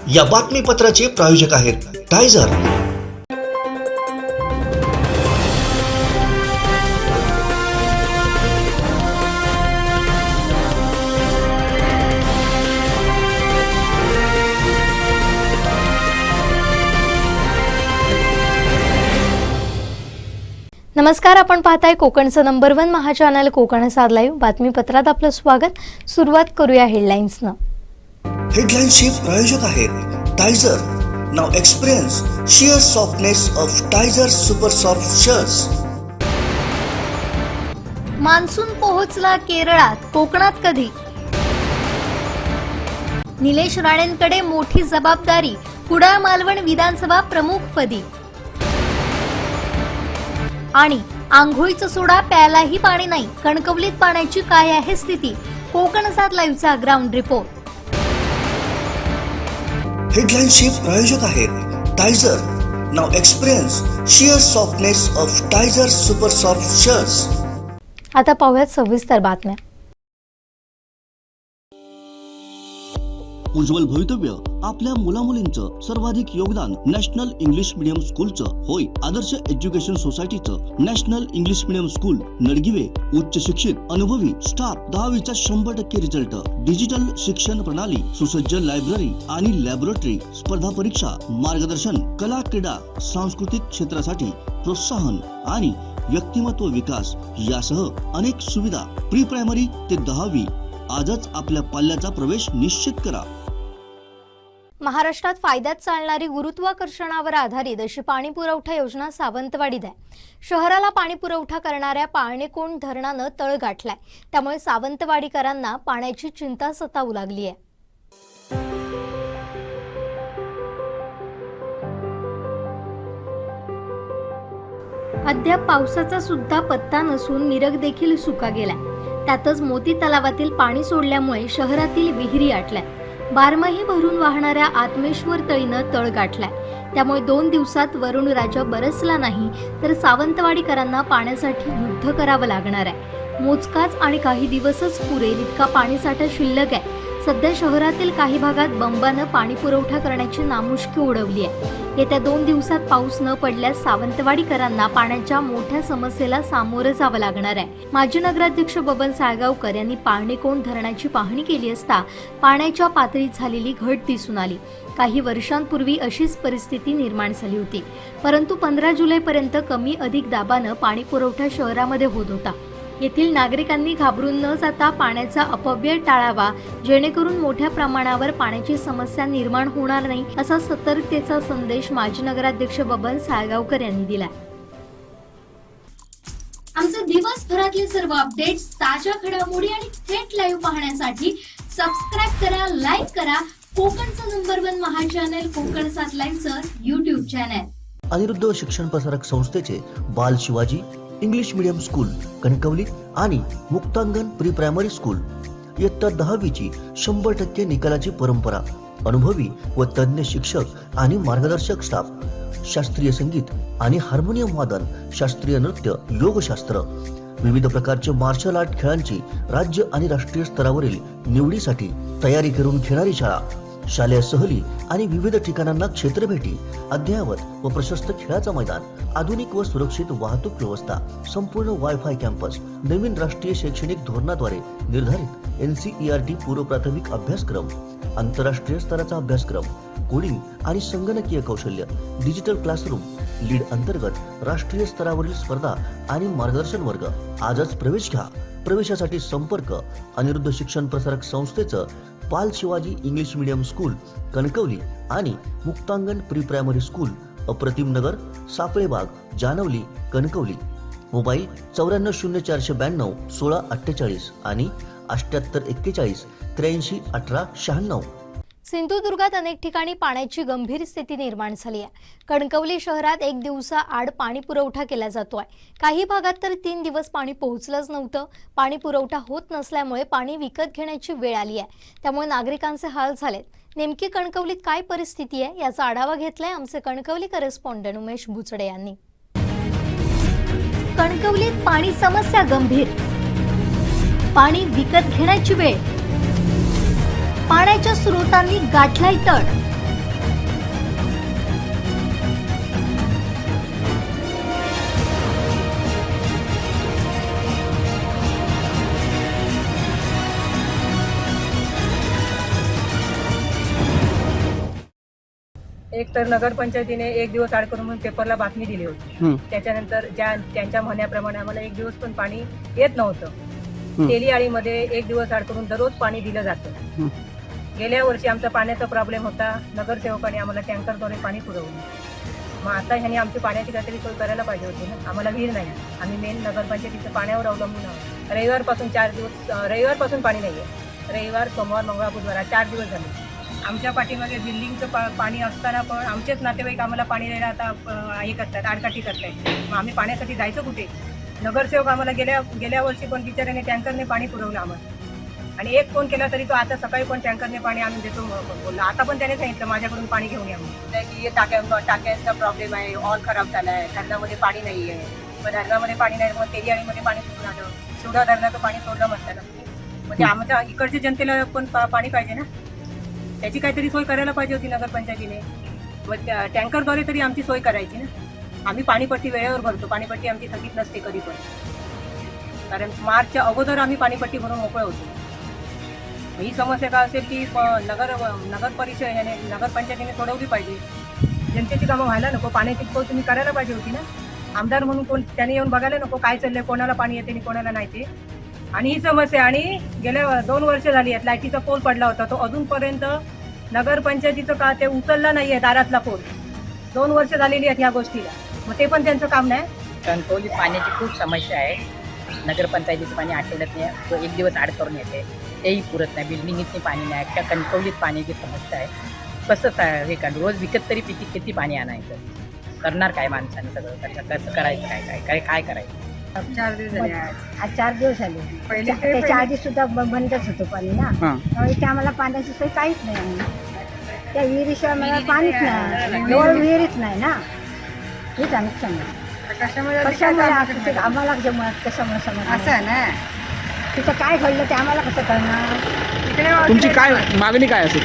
या बातमीपत्राचे प्रायोजक आहेत टायझर। नमस्कार, आपण पाहताय कोकणचं नंबर 1 महा चॅनल कोकण साध लाईव्ह बातमीपत्रात आपलं स्वागत। सुरुवात करूया हेडलाईन्सनं। हेडलाईन्सचे प्रायोजक आहेत Tyzer. Now experience sheer softness of Tyzer super soft shirts. Monsoon पोहोचला केरळात, कोकणात कधी? निलेश राणेंकडे मोठी जबाबदारी, कुडाळ मालवण विधानसभा प्रमुखपदी। आणि आंघोळीचा सोडा प्यायलाही पाणी नाही, कणकवलीत पाण्याची काय आहे स्थिती? कोकण साध लाईव्हचा ग्राउंड रिपोर्ट। हेडलाईन्सचे प्रायोजक आहेत Tyzer. Now experience sheer softness of Tyzer super soft shirts. आता पाहूयात सविस्तर बातम्या। उज्ज्वल भवितव्य आपल्या मुलामुलींचं सर्वाधिक योगदान नॅशनल इंग्लिश मीडियम स्कूलचं होय। आदर्श एज्युकेशन सोसायटीचं national English medium school Nadgive उच्च शिक्षित अनुभवी स्टाफ, 10वीचा 100% रिझल्ट, डिजिटल शिक्षण प्रणाली, सुसज्ज लायब्ररी आणि लॅबोरेटरी, स्पर्धा परीक्षा मार्गदर्शन, कला क्रीडा सांस्कृतिक क्षेत्रासाठी प्रोत्साहन आणि व्यक्तिमत्व विकास यासह अनेक सुविधा। प्री प्रायमरी ते 10वी आजच आपल्या पाल्याचा प्रवेश निश्चित करा। महाराष्ट्रात फायद्यात चालणारी गुरुत्वाकर्षणावर आधारित अशी पाणी पुरवठा योजना सावंतवाडीत आहे। शहराला पाणी पुरवठा करणाऱ्या पाणेकोंड धरणानं तळ गाठलाय, त्यामुळे सावंतवाडीकरांना पाण्याची चिंता सतावू लागली आहे। अद्याप पावसाचा सुद्धा पत्ता नसून मिरग देखील सुका गेलाय। त्यातच मोती तलावातील पाणी सोडल्यामुळे शहरातील विहिरी आटल्या। बारमाही भरून वाहणाऱ्या आत्मेश्वर तळीनं तळ गाठलाय, त्यामुळे 2 दिवसात वरुण राजा बरसला नाही तर सावंतवाडीकरांना पाण्यासाठी युद्ध करावं लागणार आहे। मोजकाच आणि काही दिवसच पुरेल इतका पाणीसाठा शिल्लक आहे। सध्या शहरातील काही भागात बंबानं पाणी पुरवठा करण्याची नामुष्की उडवली आहे। येत्या 2 दिवसात पाऊस न पडल्यास सावंतवाडीकरांना पाण्याच्या मोठ्या समस्येला सामोरं जावं लागणार आहे। माजी नगराध्यक्ष बबन साळगावकर यांनी पाणेकोंड धरणाची पाहणी केली असता पाण्याच्या पातळीत झालेली घट दिसून आली। काही वर्षांपूर्वी अशीच परिस्थिती निर्माण झाली होती, परंतु 15 जुलैपर्यंत कमी अधिक दाबानं पाणी पुरवठा शहरामध्ये होत होता। येथील नागरिकांनी घाबरून न जाता पाण्याचा अपव्यय टाळावा, जेणेकरून मोठ्या प्रमाणावर पाण्याची समस्या निर्माण होणार नाही, असा सतर्कतेचा संदेश माजी नगराध्यक्ष बबन साळगावकर यांनी दिला। आमचे दिवसभरातले सर्व अपडेट्स, ताज्या घडामोडी आणि थेट लाईव्ह पाहण्यासाठी सबस्क्राइब करा, लाईक करा कोकणचं नंबर 1 महा चॅनल कोकण साध लाईव्हचं YouTube चॅनल। अनिरुद्ध शिक्षण प्रसारक संस्थेचे Bal Shivaji English medium school Kankavli आणि मुक्तांगण प्री प्रायमरी स्कूल इयत्ता 10वीची 100% निकालाची परंपरा, अनुभवी व तज्ञ शिक्षक आणि मार्गदर्शक स्टाफ, शास्त्रीय संगीत आणि हार्मोनियम वादन, शास्त्रीय नृत्य, योगशास्त्र, विविध प्रकारचे मार्शल आर्ट खेळांची राज्य आणि राष्ट्रीय स्तरावरील निवडीसाठी तयारी करून घेणारी शाळा, शालेय सहली आणि विविध ठिकाणांना क्षेत्रभेटी, अद्ययावत व प्रशस्त खेळाचं मैदान, आधुनिक व सुरक्षित वाहतूक व्यवस्था, संपूर्ण वायफाय कॅम्पस, नवीन राष्ट्रीय शैक्षणिक धोरणाद्वारे निर्धारित NCERT पूर्व प्राथमिक अभ्यासक्रम, आंतरराष्ट्रीय स्तराचा अभ्यासक्रम, कोडिंग आणि संगणकीय कौशल्य, डिजिटल क्लासरूम, लीड अंतर्गत राष्ट्रीय स्तरावरील स्पर्धा आणि मार्गदर्शन वर्ग। आजच प्रवेश घ्या। प्रवेशासाठी संपर्क अनिरुद्ध शिक्षण प्रसारक संस्थेचं बाल Shivaji English medium school Kankavli आणि मुक्तांगण प्री प्रायमरी स्कूल अप्रतिम नगर, सापळेबाग, जानवली, कणकवली। मोबाईल 940492 1648 आणि 7841 83 18 96। सिंधुदुर्गात अनेक ठिकाणी पाण्याची गंभीर स्थिती निर्माण झाली आहे। कणकवली शहरात 1 दिवसाआड पाणी पुरवठा केला जातोय। काही भागात तर 3 दिवस पाणी पोहोचलंच नव्हतं। पाणी पुरवठा होत नसल्यामुळे पाणी विकत घेण्याची वेळ आली आहे, त्यामुळे नागरिकांचे हाल झालेत। नेमकी कणकवलीत काय परिस्थिती आहे याचा आढावा घेतलाय आमचे कणकवली करेस्पॉन्डंट उमेश बुचडे यांनी। कणकवलीत पाणी समस्या गंभीर, पाणी विकत घेण्याची वेळ, पाण्याच्या स्रोतांनी गाठलाय तळ, एक तर नगरपंचायतीने 1 दिवस आड करून म्हणून पेपरला बातमी दिली होती. त्याच्यानंतर त्यांच्या म्हणण्याप्रमाणे आम्हाला 1 दिवस पण पाणी येत नव्हतं. तेलीआळीमध्ये 1 दिवस आड करून दररोज पाणी दिलं जातं. गेल्या वर्षी आमचा पाण्याचा प्रॉब्लेम होता. नगरसेवकाने आम्हाला टँकरद्वारे पाणी पुरवलं. मग आता ह्यांनी आमची पाण्याची काहीतरी सोय करायला पाहिजे होती ना. आम्हाला विहीर नाही. आम्ही मेन नगरपंचायतीच्या पाण्यावर अवलंबून आहोत. रविवारपासून पाणी नाही आहे. रविवार, सोमवार, मंगळवार, बुधवार 4 दिवस झाले. आमच्या पाठीमागे बिल्डिंगचं पाणी असताना पण आमचेच नातेवाईक आम्हाला पाणी द्यायला आता हे करतात, आडकाठी करतायत. मग आम्ही पाण्यासाठी जायचं कुठे? नगरसेवक आम्हाला गेल्या वर्षी पण बिचाऱ्याने टँकरने पाणी पुरवलं आम्हाला. आणि एक फोन केला तरी तो आता सकाळी पण टँकरने पाणी आणून देतो बोलला. आता पण त्याने सांगितलं माझ्याकडून पाणी घेऊन या म्हणून. की टाक्यांचा प्रॉब्लेम आहे, ऑल खराब झाला आहे, धरणामध्ये पाणी नाही आहे. मग धरणामध्ये पाणी नाही, मग तेलीआळीमध्ये पाणी सुटून आलं. शिवडा धरणाचं पाणी सोडलं म्हणताना म्हणजे आमच्या इकडच्या जनतेला पण पाणी पाहिजे ना. त्याची काहीतरी सोय करायला पाहिजे होती नगरपंचायतीने. मग टँकरद्वारे तरी आमची सोय करायची ना. आम्ही पाणीपट्टी वेळेवर भरतो. पाणीपट्टी आमची थकीत नसते कधी पण. कारण मार्चच्या अगोदर आम्ही पाणीपट्टी भरून मोकळे होतो. ही समस्या का असेल की नगरपंचायतीने सोडवली पाहिजे. जनतेची कामं व्हायला नको. पाण्याची सोय तुम्ही करायला पाहिजे होती ना. आमदार म्हणून कोण त्याने येऊन बघायला नको काय चाललंय, कोणाला पाणी येते आणि कोणाला नाही ते. आणि ही समस्या आणि गेल्या 2 वर्ष झाली आहेत. लाईटीचा पोल पडला होता, तो अजूनपर्यंत नगरपंचायतीचं का ते उचलला नाही आहे. दारातला पोल 2 वर्ष झालेली आहेत या गोष्टीला. मग ते पण त्यांचं काम नाही. कणकवलीत पाण्याची खूप समस्या आहे. नगरपंचायतीचं पाणी आठवड्यात नाही, 1 दिवस आड करून येते, तेही पुरत नाही. बिल्डिंगीतनी पाणी नाही. त्या कणकवलीत पाण्याची समस्या आहे. कसं हे का रोज विकत तरी किती पाणी आणायचं? करणार काय माणसाने सगळं? कसं करायचं? काय करायचं? 4 दिवस झाले. आज 4 दिवस झाले. पहिले त्याच्या आधी सुद्धा बंदच होतं पाणी ना. त्यामुळे इथे आम्हाला पाण्याची सोय काहीच नाही आहे. त्या विहिरीशिवाय मला पाणीच नाही. जवळ विहिरीच नाही ना. हेच आम्ही सांगा कशामुळे आम्हाला कशामुळे समज असं आहे ना. तिथं काय घडलं ते आम्हाला कसं कळणार? तुमची काय मागणी काय असेल?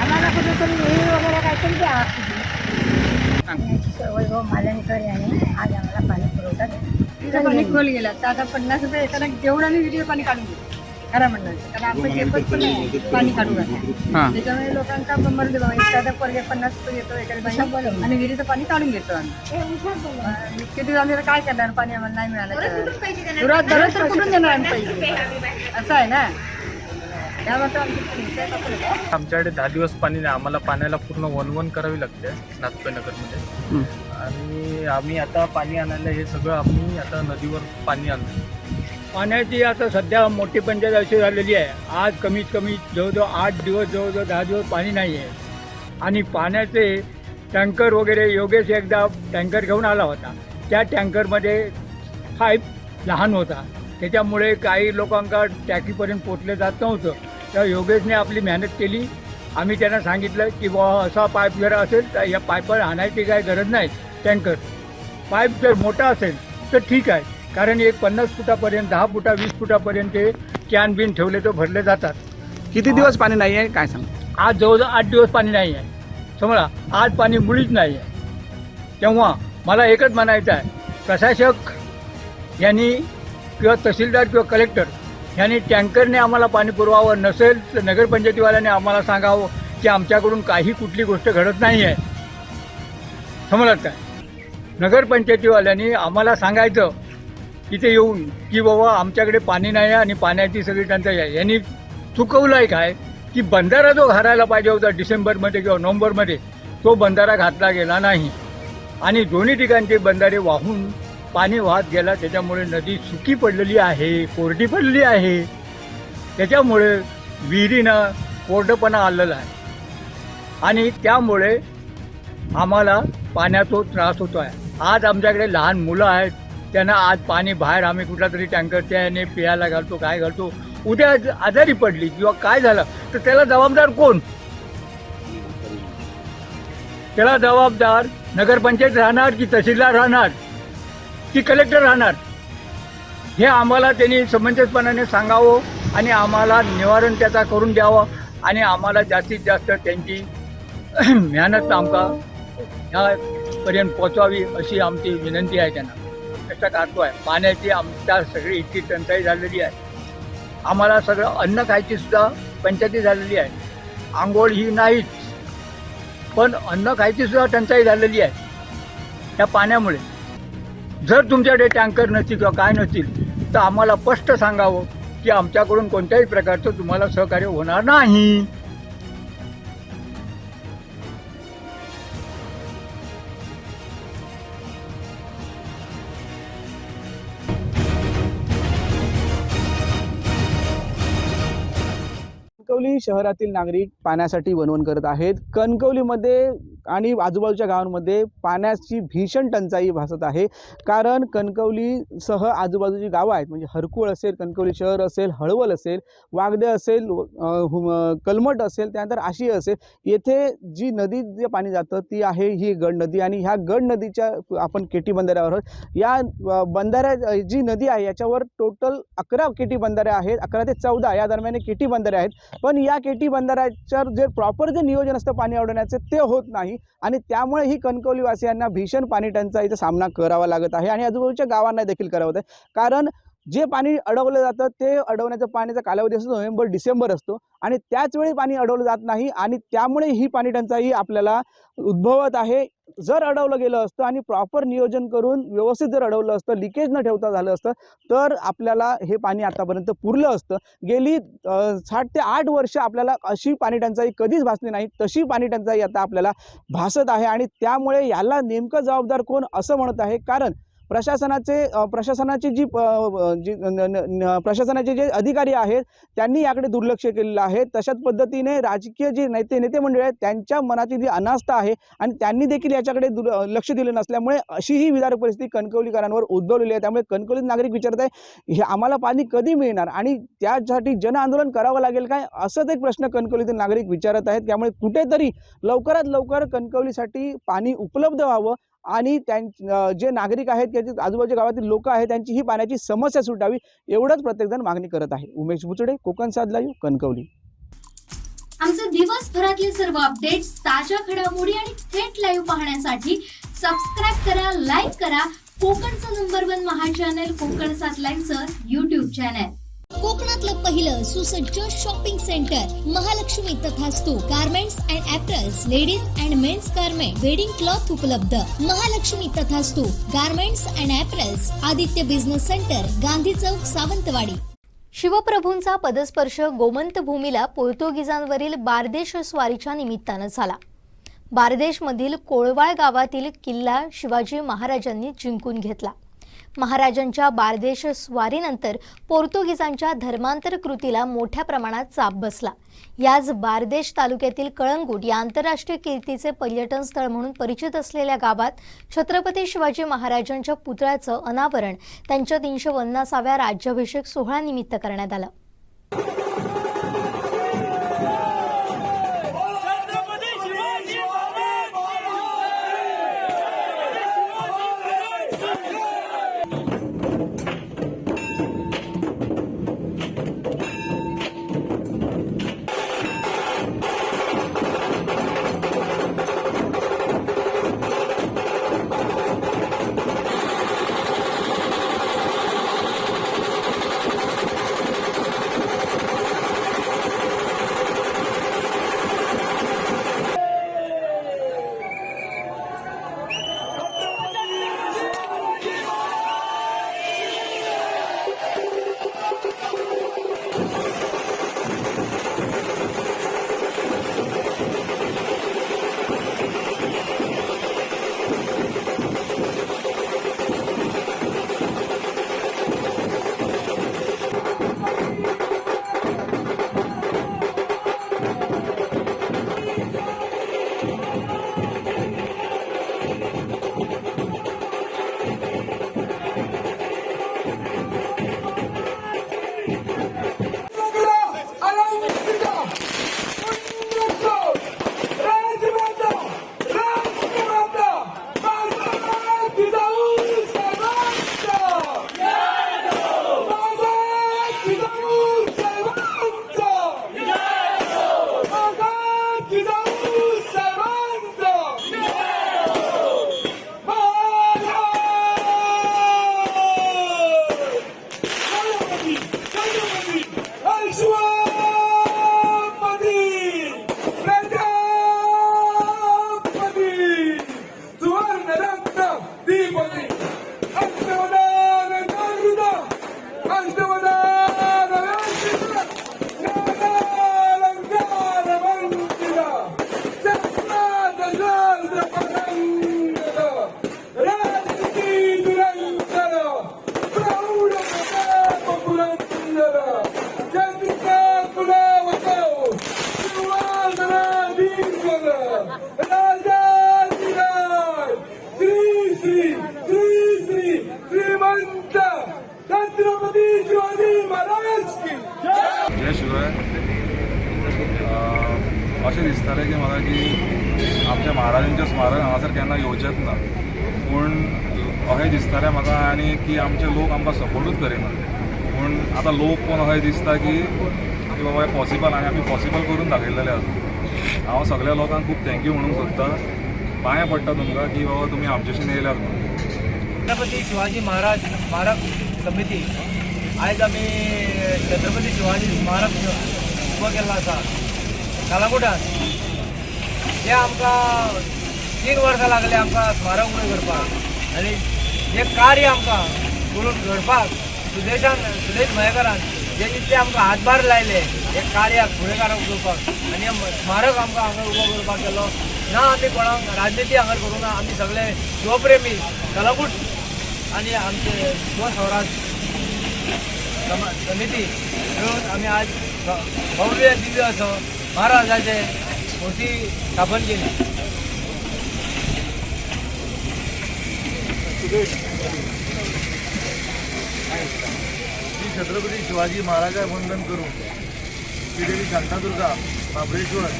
आम्हाला कुठेतरी विहीर वगैरे काहीतरी द्यावा. वैभव मालणकर यांनी आज आम्हाला पाणी पुरवठा तिथं पाणी खोल गेला तर आता 50 रुपये एखादा जेवढा मी व्हिडिओ पाणी काढून घेतो खरं म्हणणार. कारण आपण झेपत पण नाही पाणी काढू घालणार. त्याच्यामुळे लोकांचा मर्द बाबा एखादा पर्याय 50 रुपये येतो एखाद्या आणि विहिरीचं पाणी काढून घेतो आम्ही. इतके दिवस आम्ही काय करणार? पाणी आम्हाला नाही मिळालं दररोज तर कुठून देणार आम्ही पैसे? असं आहे ना. आमच्याकडे 10 दिवस पाणी नाही. आम्हाला पाण्याला पूर्ण वनवन करावी लागते नाथपेनगरमध्ये. आणि आम्ही आता पाणी आणायला हे सगळं आम्ही आता नदीवर पाणी आणतो. पाण्याची आता सध्या मोठी पंचायत अशी झालेली आहे. आज कमीत कमी जवळजवळ 8 दिवस जवळजवळ 10 दिवस पाणी नाही आहे. आणि पाण्याचे टँकर वगैरे योगेश एकदा टँकर घेऊन आला होता. त्या टँकरमध्ये पाईप लहान होता, त्याच्यामुळे काही लोकांका टाकीपर्यंत पोचले जात नव्हतं. तर योगेशने आपली मेहनत केली. आम्ही त्यांना सांगितलं की बाबा असा पाईप जर असेल तर या पाईपवर आणायची काही गरज नाही. टँकर पाईप जर मोठा असेल तर ठीक आहे, कारण एक 50 फुटापर्यंत 10 फुटा 20 फुटापर्यंत कॅन बिन ठेवले तर भरले जातात. किती दिवस पाणी नाही आहे काय सांग? आज जवळजवळ 8 दिवस पाणी नाही आहे. समजा आज पाणी मुळीच नाही आहे. तेव्हा मला एकच म्हणायचं आहे, प्रशासक यांनी किंवा तहसीलदार किंवा कलेक्टर यांनी टँकरने आम्हाला पाणी पुरवावं. नसेल तर नगरपंचायतीवाल्याने आम्हाला सांगावं की आमच्याकडून काही कुठली गोष्ट घडत नाही आहे. समजलं काय? नगरपंचायतीवाल्यांनी आम्हाला सांगायचं तिथे येऊन की बाबा आमच्याकडे पाणी नाही आहे आणि पाण्याची सगळी टंचाई आहे. यांनी चुकवलं आहे काय की बंधारा जो घालायला पाहिजे होता डिसेंबरमध्ये किंवा नोव्हेंबरमध्ये, तो बंधारा घातला गेला नाही. आणि दोन्ही ठिकाणचे बंधारे वाहून पाणी वाहत गेला. त्याच्यामुळे नदी सुकी पडलेली आहे, कोरडी पडलेली आहे. त्याच्यामुळे विहिरीनं कोरडपणा आलेला आहे आणि त्यामुळे आम्हाला पाण्याचा त्रास होतो आहे. आज आमच्याकडे लहान मुलं आहेत, त्यांना आज पाणी बाहेर आम्ही कुठला तरी टँकरच्या याने पियाला घालतो, काय घालतो. उद्या आजारी पडली किंवा काय झालं तर त्याला जबाबदार कोण? त्याला जबाबदार नगरपंचायत राहणार की तहसीलदार राहणार की कलेक्टर राहणार? हे आम्हाला त्यांनी समंजसपणाने सांगावं आणि आम्हाला निवारण त्याचा करून द्यावं आणि आम्हाला जास्तीत जास्त त्यांची मेहनत आमका ह्यापर्यंत पोचवावी अशी आमची विनंती आहे त्यांना. त्याचा करतो आहे. पाण्याची आमच्या सगळी इतकी टंचाई झालेली आहे. आम्हाला सगळं अन्न खायची सुद्धा पंचायती झालेली आहे. आंघोळ ही नाहीच. पण अन्न खायची सुद्धा टंचाई झालेली आहे या पाण्यामुळे. जर तुमच्याकडे टँकर नसतील किंवा काय नसतील तर आम्हाला स्पष्ट सांगावं की आमच्याकडून कोणत्याही प्रकारचं तुम्हाला सहकार्य होणार नाही. कणकवली शहरातील नागरिक पाण्यासाठी वणवण करत आहेत. कणकवलीमध्ये आणि आजूबाजूच्या गावांमध्ये पाण्याची भीषण टंचाई भासत आहे. कारण कणकवलीसह आजूबाजूची गावं आहेत, म्हणजे हरकुळ असेल, कणकवली शहर असेल, हळवल असेल, वागदे असेल, कलमट असेल, त्यानंतर आशी असेल, येथे जी नदी जे पाणी जातं ती आहे ही गड नदी. आणि ह्या गड नदीच्या आपण केटी बंधाऱ्यावर आहोत. या बंधाऱ्या जी नदी आहे याच्यावर टोटल 11 केटी बंधाऱ्या आहेत. 11 ते 14 या दरम्यान केटी बंधाऱ्या आहेत. पण या केटी बंधाऱ्याच्या जे प्रॉपर जे नियोजन असतं पाणी अडवण्याचे ते होत नाही. आणि त्यामुळे ही कणकवलीवासियांना भीषण पाणी टंचाईचा सामना करावा लागत आहे आणि आजूबाजूच्या गावांना देखील करावं लागत आहे. कारण जे पाणी अडवलं जातं ते अडवण्याचा पाण्याचा कालावधी असतो नोव्हेंबर डिसेंबर असतो आणि त्याच वेळी पाणी अडवलं जात नाही आणि त्यामुळे ही पाणी टंचाई आपल्याला उद्भवत आहे. जर अडवलं गेलं असतं आणि प्रॉपर नियोजन करून व्यवस्थित जर अडवलं असतं, लिकेज न ठेवता झालं असतं तर आपल्याला हे पाणी आतापर्यंत पुरलं असतं. गेली 7 ते 8 वर्ष आपल्याला अशी पाणी टंचाई कधीच भासली नाही, तशी पाणी टंचाई आता आपल्याला भासत आहे. आणि त्यामुळे याला नेमकं जबाबदार कोण असं म्हणत आहे. कारण प्रशासनाचे जे अधिकारी आहेत त्यांनी याकडे दुर्लक्ष केलेलं आहे. तशाच पद्धतीने राजकीय जे नेते मंडळी आहेत त्यांच्या मनाची जी अनास्था आहे आणि त्यांनी देखील याच्याकडे लक्ष दिलं नसल्यामुळे अशी ही विदारक परिस्थिती कणकवलीकरांवर उद्भवलेली आहे. त्यामुळे कणकवलीत नागरिक विचारत आहे हे आम्हाला पाणी कधी मिळणार आणि त्यासाठी जन आंदोलन करावं लागेल काय, असंच एक प्रश्न कणकवलीतील नागरिक विचारत आहेत. त्यामुळे कुठेतरी लवकरात लवकर कणकवलीसाठी पाणी उपलब्ध व्हावं आणि जे नागरिक आहेत त्याचे आजूबाजूच्या गावातील लोक आहेत त्यांची ही पाण्याची समस्या सुटावी एवढंच प्रत्येकजण मागणी करत आहे. उमेश बुचडे, कोकण सात लाईव्ह, कणकवली. आमचे दिवसभरातले सर्व अपडेट्स, ताज्या घडामोडी आणि थेट लाईव्ह पाहण्यासाठी सबस्क्राईब करा, लाईक करा कोकणचं नंबर 1 महा चॅनल कोकण 7 लाईव्हचं YouTube चॅनल. कोकणातलं पहिलं सुसज्ज shopping centre Mahalakshmi Tathastu garments and apparels, ladies and men's garment, wedding cloth उपलब्ध. Mahalakshmi Tathastu garments and apparels, Aditya business centre, Gandhi Chowk, Sawantwadi. शिवप्रभूंचा पदस्पर्श गोमंत भूमीला पोर्तुगीजांवरील बारदेश स्वारीच्या निमित्तानं झाला. बारदेशमधील कोळवाळ गावातील किल्ला शिवाजी महाराजांनी जिंकून घेतला. महाराजांच्या बारदेश स्वारीनंतर पोर्तुगीजांच्या धर्मांतर कृतीला मोठ्या प्रमाणात चाप बसला. याच बारदेश तालुक्यातील कळंगूट या आंतरराष्ट्रीय कीर्तीचे पर्यटन स्थळ म्हणून परिचित असलेल्या गावात छत्रपती शिवाजी महाराजांच्या पुतळ्याचं अनावरण त्यांच्या 350व्या राज्याभिषेक सोहळ्यानिमित्त करण्यात आलं. त्या शिवाय अशें दिसतालें की म्हाका की आमच्या महाराजांचें स्मारक हांगासर केन्ना येवचेंच ना, पूण अशें दिसतालें म्हाका आनी की आमचे लोक आमकां सपोर्टूच करिना, पूण आतां लोक कोण अशें दिसता की बाबा हें पॉसिबल आनी आमी पॉसिबल करून दाखयलेलें आसा. हांव सगळ्या लोकांक खूब थँक्यू म्हणूंक सोदतां, पांयां पडटा तुमकां की बाबा तुमी आमचेशीं येयल्यात म्हणून. छत्रपती शिवाजी महाराज स्मारक समिती आयज आमी छत्रपती शिवाजी स्मारक उबो केल्लो आसा कलागुटात. जे आमकां 3 वर्सां लागले आमकां स्मारक उबें करपाक, आनी जे कार्य आमकां करून घडपाक सुदेश मयेकारान जे इतले आमकां हातभार लायले हे कार्याक फुडें करपाक, आनी स्मारक आमकां हांगा उबो करपाक केलो ना. आमी कोणाक राजनिती हांगा करूं ना, आमी सगळे शिवप्रेमी कलागूट आनी आमचे स्वस्वराज समिती मेळून आमी आज भव्य दिव्य असो महाराजाचे मूर्ती स्थापन केली. श्री छत्रपती शिवाजी महाराजा वंदन करून श्रीदेवी शांतादुर्गा महाबळेश्वर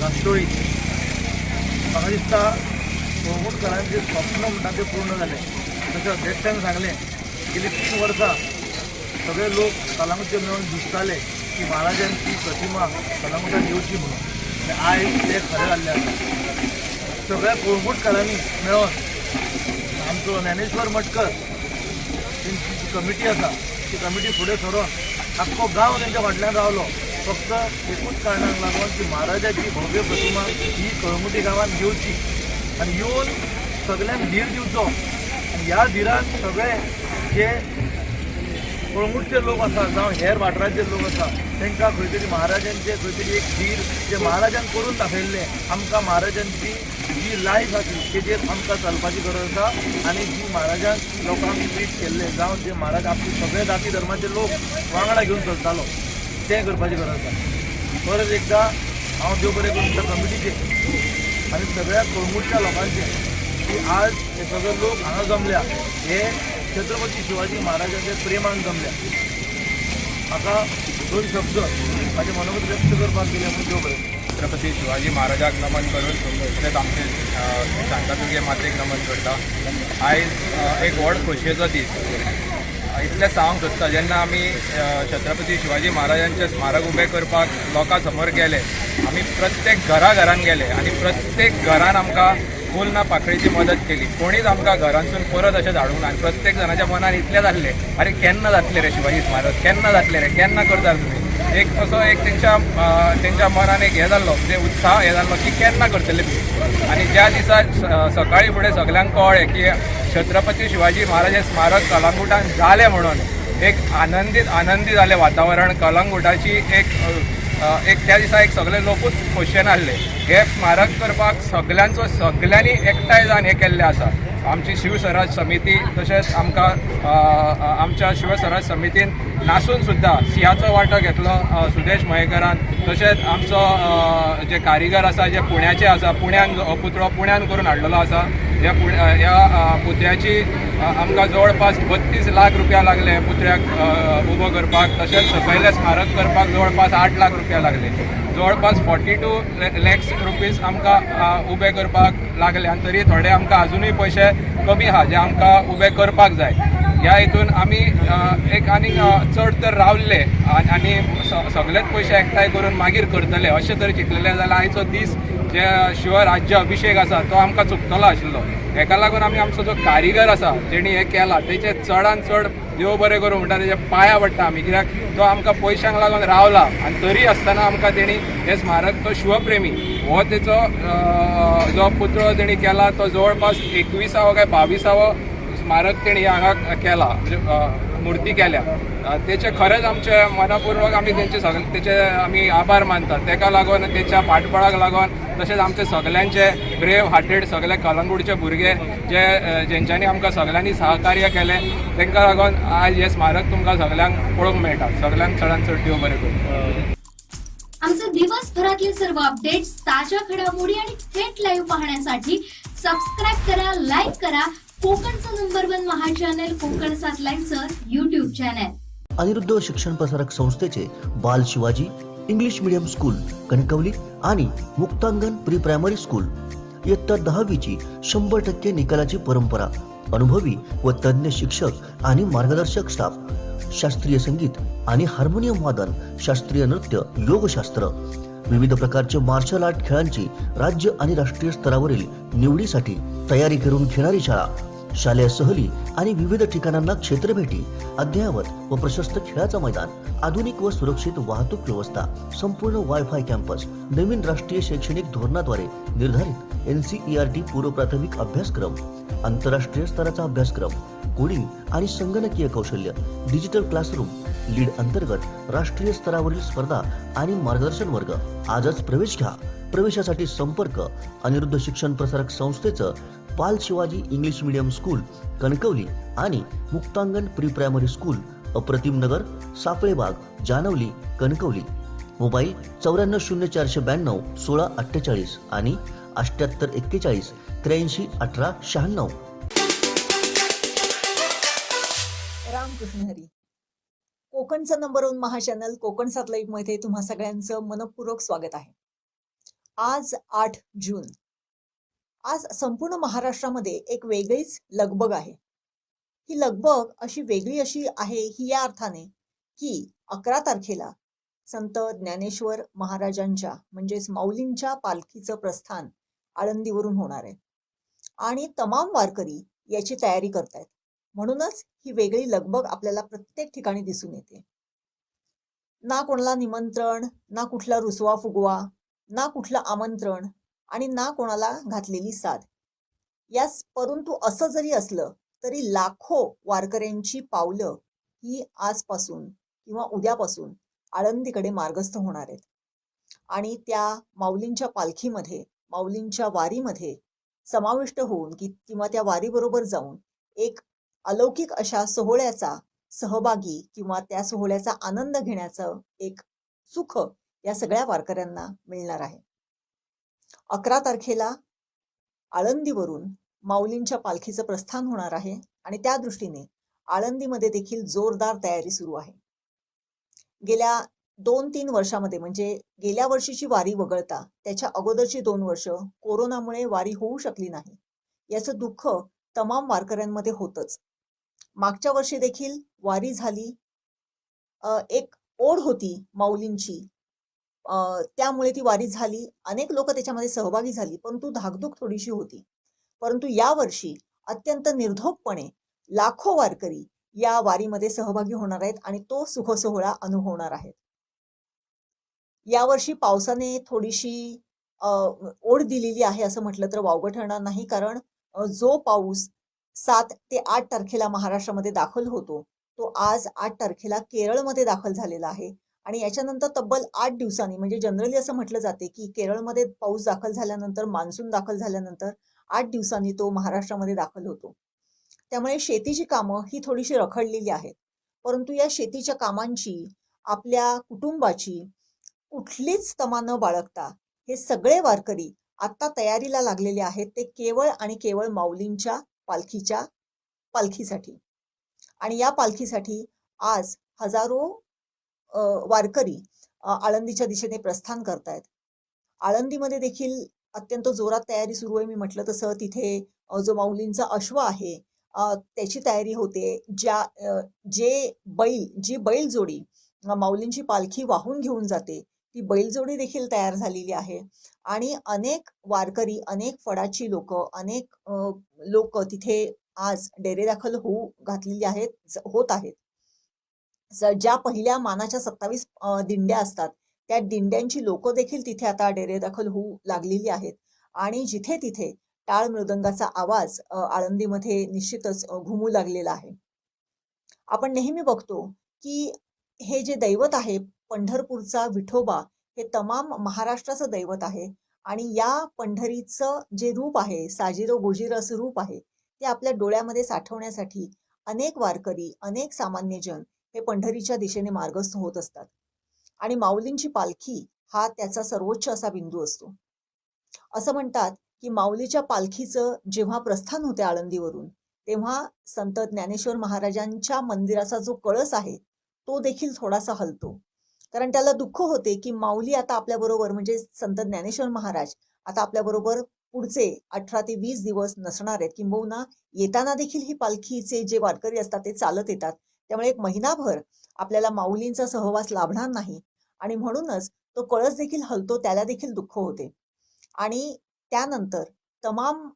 राष्ट्रोळी म्हाका दिसता कोळंगूटकरांचे स्वप्न म्हणटा ते पूर्ण जाले. जशें अध्यक्षान सांगलें गेली 3 वर्सां सगळे लोक कलांगूटचे मेळून दिसताले की महाराजांची प्रतिमा कलांगूटात येवची म्हणून, आनी आयज ते खरें जाल्लें आसा. सगळ्या कोळंगूटकरांनी मेळून आमचो ज्ञानेश्वर मटकर तेंची जी कमिटी आसा ती कमिटी फुडें सरोन आख्खो गांव तेंच्या फाटल्यान रावलो, फक्त एकूच कारणाक लागून की महाराजाची भव्य प्रतिमा ही कळंगुटी गांवांत येवची आनी येवन सगळ्यांक धीर दिवचो. आनी ह्या धिरान सगळे जे कळंगूटचे लोक आसा जावं हेर वाठाराचे लोक आसा तांकां खंय तरी महाराजांचे खंय तरी एक धीर जे महाराजान करून दाखयल्लें, आमकां महाराजांची जी लायफ आसली तेजेर आमकां चलपाची गरज आसा. आनी जी महाराजान लोकांक ट्रीट केल्लें जावं जे महाराज आपले सगळे जाती धर्माचे लोक वांगडा घेवन चलतालो तें करपाची गरज आसा. परत एकदां हांव देव बरें करून त्या कमिटीचे आनी सगळ्या कळंगूटच्या लोकांचे की आज हे सगळे लोक हांगा जमल्या हे छत्रपती शिवाजी महाराजांचे प्रेमान जमल्या. म्हाका 2 शब्द माझे मनोगत व्यक्त करपाक दिले म्हणून देव बरें. छत्रपती शिवाजी महाराजाक नमन करून तशेंच आमचे शांतादुर्गे मातेक नमन करता. आयज एक व्हड खोशयेचो दीस. इतलें सांगूंक सोदता, जेन्ना आमी छत्रपती शिवाजी महाराजांचें स्मारक उबें करपाक लोकां समोर गेले, आमी प्रत्येक घरान गेले आनी प्रत्येक घरान आमकां फूल ना पाकळेची मदत केली. कोणीच आमकां घरांसून परत अशें धाडूंक ना. आनी प्रत्येक जणाच्या मनान इतलें जाल्लें, अरे केन्ना जातलें रे शिवाजी स्मारक, केन्ना जातलें रे, केन्ना करतात तुमी. एक असो एक तेंच्या मनान एक हें जाल्लो, म्हणजे उत्साह हें जाल्लो की केन्ना करतले बी. आनी ज्या दिसा सकाळी फुडें सगल्यांक कळ्ळें की छत्रपती शिवाजी महाराज स्मारक कलंगुटान जालें म्हणून एक आनंदी जालें वातावरण. कलंगुटाची एक त्या दिसा एक सगळे लोकूच खोशयेन आसले. हे स्मारक करपाक सगळ्यांनी एकठांय जावन हें केल्लें आसा. आमची शिवस्वराज समिती तशेंच आमकां आमच्या शिवस्वराज समितीन नासून सुद्दां सिंहाचो वांटो घेतलो सुदेश मयेकरान. तशेंच आमचो जे कारिगर आसा जे पुण्याचे आसा, पुण्यान पुतळो पुण्यान करून हाडलेलो आसा. ह्या पुतळ्याची आमकां जवळपास 32 लाख रुपया लागले पुतळ्याक उबो करपाक. तशेंच सकयलें स्मारक करपाक जवळपास 8 लाख रुपया लागले. जवळपास 42 लॅक्स रुपीज आमकां उबें करपाक लागले. आनी तरी थोडे आमकां अजुनूय पयशे कमी आहा जे आमकां उबें करपाक जाय. ह्या हितून आमी एक आनीक चड तर रावल्ले आनी सगळेच पयशे एकठांय करून मागीर करतले अशें तरी चिंतलेले जाल्यार आयचो दीस जे शिवराज्य अभिषेक आसा तो आमकां चुकतलो आशिल्लो. हेका लागून आमी आमचो जो कारिगर आसा जेणी हें केलां तेचे चडान चड देव बरें करूं म्हणटा तेजे पांयां पडटा आमी, कित्याक तो आमकां पयशांक लागून रावला आनी तरी आसतना आमकां तेणी हें स्मारक, तो शिवप्रेमी हो तेचो जो पुतळो तेणी केला तो जवळपास 21वो काय 22वो स्मारक तेणी हांगा केला, म्हणजे मुर्ती केल्या. तेचे खरेंच आमचे मनपूर्वक आमी तेचे आमी आभार मानतात. तेका लागून तेच्या फाटबळाक लागून तशेंच आमचे सगल्यांचे ब्रेव हार्टेड सगळे कलंगूटचे भुरगे जेंच्यांनी आमकां सगल्यांनी सहकार्य केलें तांकां लागून आज हें स्मारक तुमकां सगल्यांक पळोवंक मेळटा. सगल्यांक चडांत चड देव बरें करूं. आमचे दिवसभरातले सर्व अपडेट्स, ताज्या घडामोडी आणि थेट लाईव्ह पाहण्यासाठी सबस्क्राईब करा, लाईक करा कोकणचं नंबर 1 महा चॅनल कोकण 7 लाईनचं YouTube चॅनल. अनिरुद्ध शिक्षण प्रसारक संस्थेचे Bal Shivaji English medium school Kankavli आणि मुक्तांगण प्री प्रायमरी स्कूल इयत्ता 10वीची 100% निकालाची परंपरा. अनुभवी व तज्ञ शिक्षक आणि मार्गदर्शक स्टाफ, शास्त्रीय संगीत आणि हार्मोनियम वादन, शास्त्रीय नृत्य, योगशास्त्र, विविध प्रकारचे मार्शल आर्ट खेळांची राज्य आणि राष्ट्रीय स्तरावरील निवडीसाठी तयारी करून घेणारी शाळा. शालेय सहली आणि विविध ठिकाणांना क्षेत्रभेटी, अद्ययावत व प्रशस्त खेळाचं मैदान, आधुनिक व सुरक्षित वाहतूक व्यवस्था, संपूर्ण वायफाय कॅम्पस, नवीन राष्ट्रीय शैक्षणिक धोरणाद्वारे निर्धारित NCERT पूर्व प्राथमिक अभ्यासक्रम, आंतरराष्ट्रीय स्तराचा अभ्यासक्रम, कोडिंग आणि संगणकीय कौशल्य, डिजिटल क्लासरूम, लीड अंतर्गत राष्ट्रीय स्तरावरील स्पर्धा आणि मार्गदर्शन वर्ग. आजच प्रवेश घ्या. प्रवेशासाठी संपर्क अनिरुद्ध शिक्षण प्रसारक संस्थेचं बाल Shivaji English medium school Kankavli आणि मुक्तांगण प्री प्रायमरी स्कूल, अप्रतिम नगर, सापळेबाग, जानवली, कणकवली. मोबाईल 940492 1648 आणि 7841 83 18 96. रामकृष्ण हरी. कोकणचं नंबर 1 महा चॅनल कोकण 7 लाईव्ह मध्ये तुम्हा सगळ्यांचं मनपूर्वक स्वागत आहे. आज 8 जून. आज संपूर्ण महाराष्ट्रामध्ये एक वेगळीच लगबग आहे. ही लगबग अशी वेगळी अशी आहे ही या अर्थाने की 11 तारखेला संत ज्ञानेश्वर महाराजांच्या म्हणजेच माऊलींच्या पालखीचं प्रस्थान आळंदीवरून होणार आहे आणि तमाम वारकरी याची तयारी करतायत. म्हणूनच ही वेगळी लगबग आपल्याला प्रत्येक ठिकाणी दिसून येते. ना कोणाला निमंत्रण, ना कुठला रुसवा फुगवा, ना कुठलं आमंत्रण आणि ना कोणाला घातलेली साध. यास परंतु असं जरी असलं तरी लाखो वारकऱ्यांची पावलं ही आजपासून किंवा उद्यापासून आळंदीकडे मार्गस्थ होणार आहेत आणि त्या माऊलींच्या पालखीमध्ये, माऊलींच्या वारीमध्ये समाविष्ट होऊन किंवा त्या वारीबरोबर जाऊन एक अलौकिक अशा सोहळ्याचा सहभागी किंवा त्या सोहळ्याचा आनंद घेण्याचं एक सुख या सगळ्या वारकऱ्यांना मिळणार आहे. 11 तारखेला आळंदीवरून माऊलींच्या पालखीचं प्रस्थान होणार आहे आणि त्या दृष्टीने आळंदीमध्ये देखील जोरदार तयारी सुरू आहे. गेल्या 2-3 वर्षामध्ये म्हणजे गेल्या वर्षीची वारी वगळता त्याच्या अगोदरची 2 वर्ष कोरोनामुळे वारी होऊ शकली नाही. याचं दुःख तमाम वारकऱ्यांमध्ये होतच. मागच्या वर्षी देखील वारी झाली, एक ओढ होती माऊलींची, त्यामुळे ती वारी झाली, अनेक लोक त्याच्यामध्ये सहभागी झाली, परंतु धाकधूक थोडीशी होती. परंतु यावर्षी अत्यंत निर्धोकपणे लाखो वारकरी या वारीमध्ये सहभागी होणार आहेत आणि तो सुख सोहळा अनुभवणार आहेत. यावर्षी पावसाने थोडीशी ओढ दिलेली आहे असं म्हटलं तर वावगं ठरणार नाही, कारण जो पाऊस 7 ते 8 तारखेला महाराष्ट्रामध्ये दाखल होतो तो आज 8 तारखेला केरळमध्ये दाखल झालेला आहे आणि याच्यानंतर तब्बल 8 दिवसांनी, म्हणजे जनरली असं म्हटलं जाते की केरळमध्ये पाऊस दाखल झाल्यानंतर, मान्सून दाखल झाल्यानंतर 8 दिवसांनी तो महाराष्ट्रामध्ये दाखल होतो. त्यामुळे शेतीची कामं ही थोडीशी रखडलेली आहेत. परंतु या शेतीच्या कामांची, आपल्या कुटुंबाची कुठलीच तमा न बाळगता हे सगळे वारकरी आता तयारीला लागलेले आहेत. ते केवळ आणि केवळ माऊलींच्या पालखीसाठी. आणि या पालखीसाठी आज हजारो वारकरी आळंदीच्या दिशेने प्रस्थान करतायत. आळंदीमध्ये देखील अत्यंत जोरात तयारी सुरू आहे. मी म्हटलं तसं तिथे जो माऊलींचा अश्व आहे त्याची तयारी होते. जी बैलजोडी माऊलींची पालखी वाहून घेऊन जाते ती बैलजोडी देखील तयार झालेली आहे आणि अनेक वारकरी, अनेक फडाची लोक, अनेक लोक तिथे आज डेरे दाखल होत आहेत. ज्या पहिल्या मानाच्या 27 दिंड्या असतात त्या दिंड्यांची लोक देखील तिथे आता डेरे दाखल होऊ लागलेली आहेत आणि जिथे तिथे टाळ मृदंगाचा आवाज आळंदीमध्ये निश्चितच घुमू लागलेला आहे. आपण नेहमी बघतो की हे जे दैवत आहे पंढरपूरचा विठोबा, हे तमाम महाराष्ट्राचं दैवत आहे आणि या पंढरीचं जे रूप आहे, साजिरो गोजिरो असं रूप आहे, ते आपल्या डोळ्यामध्ये साठवण्यासाठी अनेक वारकरी, अनेक सामान्य जन हे पंढरीच्या दिशेने मार्गस्थ होत असतात. आणि माऊलींची पालखी हा त्याचा सर्वोच्च असा बिंदू असतो. असं म्हणतात की माऊलीच्या पालखीचं जेव्हा प्रस्थान होते आळंदीवरून, तेव्हा संत ज्ञानेश्वर महाराजांच्या मंदिराचा जो कळस आहे तो देखील थोडासा हलतो. कारण त्याला दुःख होते की माऊली आता आपल्याबरोबर, म्हणजे संत ज्ञानेश्वर महाराज आता आपल्याबरोबर पुढचे 18 ते 20 दिवस नसणार आहेत, किंबहुना येताना देखील ही पालखीचे जे वारकरी असतात ते चालत येतात. त्यामुळे एक महिनाभर आपल्याला माऊलींचा सहवास लाभणार नाही आणि म्हणूनच तो कळस देखील हलतो, त्याला देखील दुःख होते. आणि त्यानंतर तमाम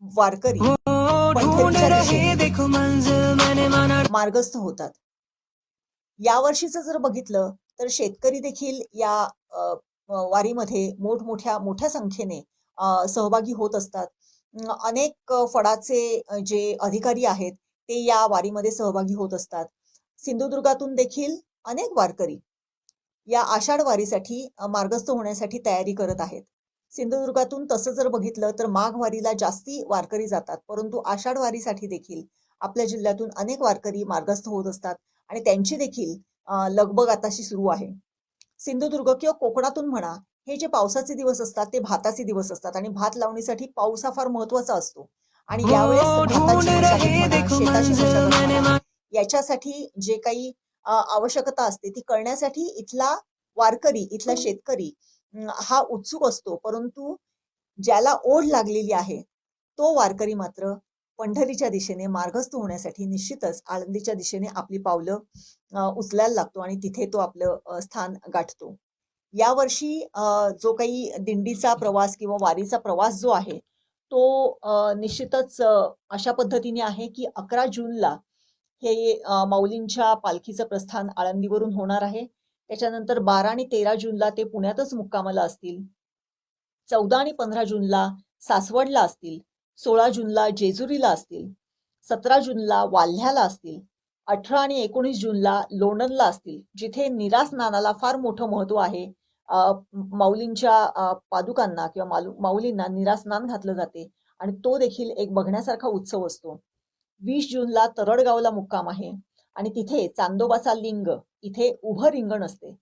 वारकरी पंढरीच्या दिशेने मार्गस्थ होतात. यावर्षीचं जर बघितलं तर शेतकरी देखील या वारीमध्ये मोठ्या संख्येने सहभागी होत असतात. अनेक फडाचे जे अधिकारी आहेत ते या वारीमध्ये सहभागी होत असतात. सिंधुदुर्गातून देखील अनेक वारकरी या आषाढ वारीसाठी मार्गस्थ होण्यासाठी तयारी करत आहेत. सिंधुदुर्गातून तसं जर बघितलं तर माघ वारीला जास्ती वारकरी जातात, परंतु आषाढ वारीसाठी देखील आपल्या जिल्ह्यातून अनेक वारकरी मार्गस्थ होत असतात आणि त्यांची देखील लगबग आताशी सुरू आहे. सिंधुदुर्ग किंवा कोकणातून म्हणा, हे जे पावसाचे दिवस असतात ते भाताचे दिवस असतात आणि भात लावणीसाठी पाऊस हा फार महत्वाचा असतो. आणि यावेळेस भाताची मशागत म्हणा, शेताची मशागत म्हणा, याच्यासाठी जे काही आवश्यकता असते ती करण्यासाठी इथला वारकरी, इथला शेतकरी हा उत्सुक असतो. परंतु ज्याला ओढ लागलेली आहे तो वारकरी मात्र पंढरीच्या दिशेने मार्गस्थ होण्यासाठी निश्चितच आळंदीच्या दिशेने आपली पावलं उचलायला लागतो आणि तिथे तो आपलं स्थान गाठतो. यावर्षी जो काही दिंडीचा प्रवास किंवा वारीचा प्रवास जो आहे तो निश्चितच अशा पद्धतीने आहे की 11 जूनला हे माऊलींच्या पालखीचं प्रस्थान आळंदीवरून होणार आहे. त्याच्यानंतर 12 आणि 13 जूनला ते पुण्यातच मुक्कामाला असतील. 14 आणि 15 जूनला सासवडला असतील. 16 जूनला जेजुरीला असतील. 17 जूनला वाल्ह्याला असतील. 18 आणि 19 जूनला लोणंदला असतील, जिथे निरास्नानाला फार मोठं महत्व आहे. माऊलींच्या पादुकांना किंवा माऊलींना निरास्नान घातलं जाते आणि तो देखील एक बघण्यासारखा उत्सव असतो. 20 जूनला तरडगावला मुक्काम आहे आणि तिथे चांदोबाचा लिंग, इथे उभं रिंगण असते.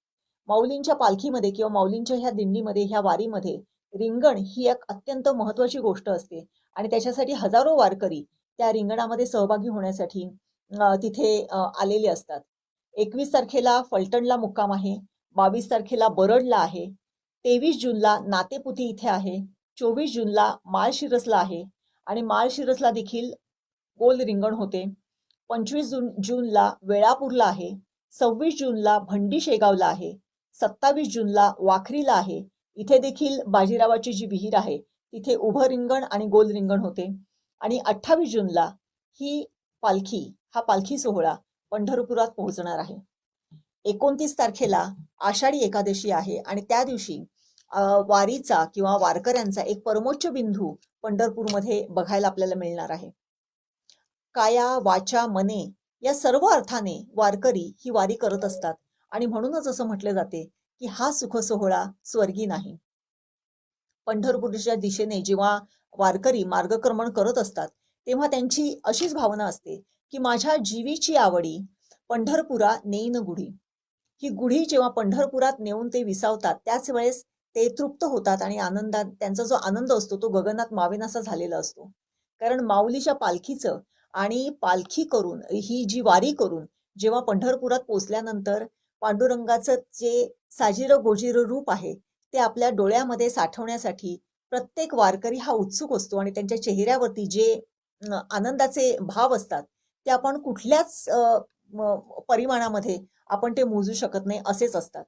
माऊलींच्या पालखीमध्ये किंवा माऊलींच्या ह्या दिंडीमध्ये, ह्या वारीमध्ये रिंगण ही एक अत्यंत महत्वाची गोष्ट असते आणि त्याच्यासाठी हजारो वारकरी त्या रिंगणामध्ये सहभागी होण्यासाठी तिथे आलेले असतात. 21 तारखेला फलटणला मुक्काम आहे. 22 तारखेला बरडला आहे. 23 जूनला नातेपुती इथे आहे. 24 जूनला माळशिरसला आहे आणि माळशिरसला देखील गोल रिंगण होते. 25 जूनला वेळापूरला आहे. 26 जूनला भंडी शेगावला आहे. 27 जूनला वाखरीला आहे. इथे देखील बाजीरावाची जी विहीर आहे तिथे उभं रिंगण आणि गोल रिंगण होते. आणि 28 जूनला ही पालखी, हा पालखी सोहळा पंढरपुरात पोहोचणार आहे. 29 तारखेला आषाढी एकादशी आहे आणि त्या दिवशी वारीचा किंवा वारकऱ्यांचा एक परमोच्च बिंदू पंढरपूरमध्ये बघायला आपल्याला मिळणार आहे. काया वाचा मने या सर्व अर्थाने वारकरी ही वारी करत असतात आणि म्हणूनच असं म्हटलं जाते की हा सुख सोहळा स्वर्गी नाही. पंढरपूरच्या दिशेने जेव्हा वारकरी मार्गक्रमण करत असतात तेव्हा त्यांची अशीच भावना असते की माझ्या जीवीची आवडी पंढरपुरा नेईन गुढी. ही गुढी जेव्हा पंढरपुरात नेऊन ते विसावतात त्याच वेळेस ते तृप्त होतात आणि आनंदात त्यांचा जो आनंद असतो तो गगनात मावेनासा झालेला असतो. कारण माऊलीच्या पालखीचं आणि पालखी करून, ही जी वारी करून जेव्हा पंढरपुरात पोचल्यानंतर पांडुरंगाचं जे साजिर गोजिर रूप आहे ते आपल्या डोळ्यामध्ये साठवण्यासाठी प्रत्येक वारकरी हा उत्सुक असतो आणि त्यांच्या चेहऱ्यावरती जे आनंदाचे भाव असतात ते आपण कुठल्याच परिमाणामध्ये आपण ते मोजू शकत नाही, असेच असतात.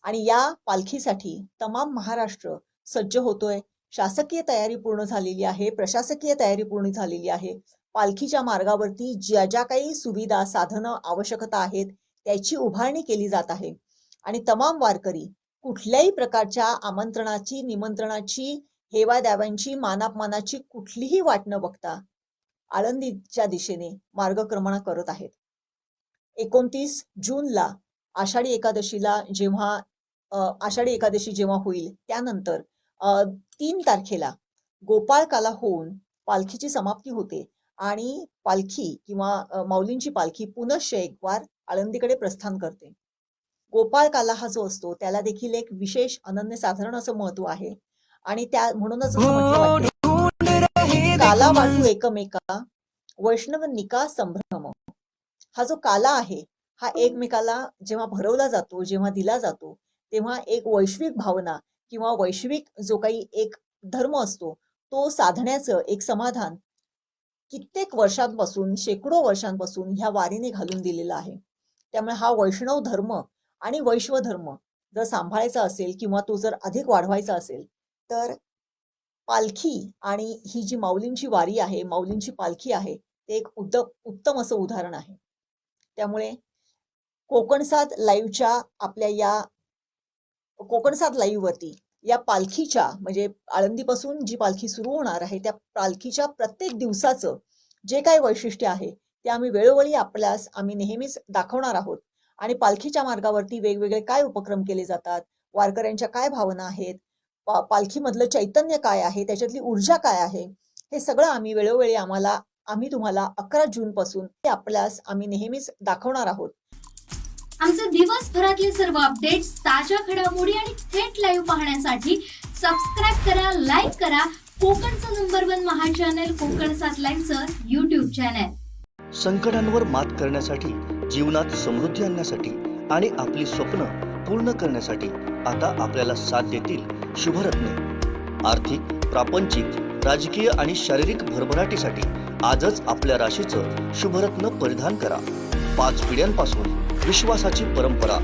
आणि या पालखीसाठी तमाम महाराष्ट्र सज्ज होतोय. शासकीय तयारी पूर्ण झालेली आहे. प्रशासकीय तयारी पूर्ण झालेली आहे. पालखीच्या मार्गावरती ज्या ज्या काही सुविधा, साधनं, आवश्यकता आहेत त्याची उभारणी केली जात आहे आणि तमाम वारकरी कुठल्याही प्रकारच्या आमंत्रणाची, निमंत्रणाची, हेवा द्याव्यांची, मानापमानाची कुठलीही वाट न बघता आळंदीच्या दिशेने मार्गक्रमण करत आहेत. 29 जूनला आषाढी एकादशी जेव्हा होईल त्यानंतर 3 तारखेला गोपाळकाला होऊन पालखीची समाप्ती होते आणि पालखी किंवा माऊलींची पालखी पुनश्च एक वार आळंदीकडे प्रस्थान करते. गोपाळ काला हा जो असतो त्याला देखील एक विशेष अनन्यसाधारण असं महत्व आहे आणि त्या म्हणूनच असं म्हटलं वाटतं, काला वाटू एकमेका वैष्णव निका संभ्रम. हा जो काला आहे हा एकमेकाला जेव्हा भरवला जातो, जेव्हा दिला जातो, तेव्हा एक वैश्विक भावना किंवा वैश्विक जो काही एक धर्म असतो तो साधण्याचं एक समाधान कित्येक वर्षांपासून, शेकडो वर्षांपासून ह्या वारीने घालून दिलेला आहे. त्यामुळे हा वैष्णव धर्म आणि वैश्व धर्म जर सांभाळायचा असेल किंवा तो जर अधिक वाढवायचा असेल तर पालखी आणि ही जी माऊलींची वारी आहे, माऊलींची पालखी आहे, ते एक उत्तम असं उदाहरण आहे. त्यामुळे कोकणसाद लाईव्हच्या आपल्या या कोकणसाद लाईव्ह वरती या पालखीच्या म्हणजे आळंदीपासून जी पालखी सुरू होणार आहे त्या पालखीच्या प्रत्येक दिवसाचं जे काही वैशिष्ट्य आहे ते आम्ही वेळोवेळी आपल्यास आम्ही नेहमीच दाखवणार आहोत. आणि पालखीच्या मार्गावरती वेगवेगळे काय उपक्रम केले जातात, वारकऱ्यांच्या काय भावना आहेत, पालखीमधलं चैतन्य काय आहे, त्याच्यातली ऊर्जा काय आहे, हे सगळं आम्ही वेळोवेळी आम्ही तुम्हाला 11 जून पासून आपल्यास आम्ही नेहमीच दाखवणार आहोत. आमचे दिवसभरातले सर्व अपडेट्स, ताज्या घडामोडी आणि थेट लाईव्ह पाहण्यासाठी सबस्क्राईब करा, लाईक करा कोकणचं नंबर 1 महा चॅनल कोकण 7 लाईव्हचं YouTube चॅनल. संकटांवर मात करण्यासाठी, जीवनात समृद्धी आणण्यासाठी आणि आपली स्वप्न पूर्ण करण्यासाठी आता आपल्याला साथ देतील शुभरत्ने. आर्थिक, प्रापंचिक, राजकीय आणि शारीरिक भरभराटीसाठी आजच आपल्या राशीचं शुभरत्न परिधान करा. 5 पिढ्यांपासून विश्वासाची परंपरा.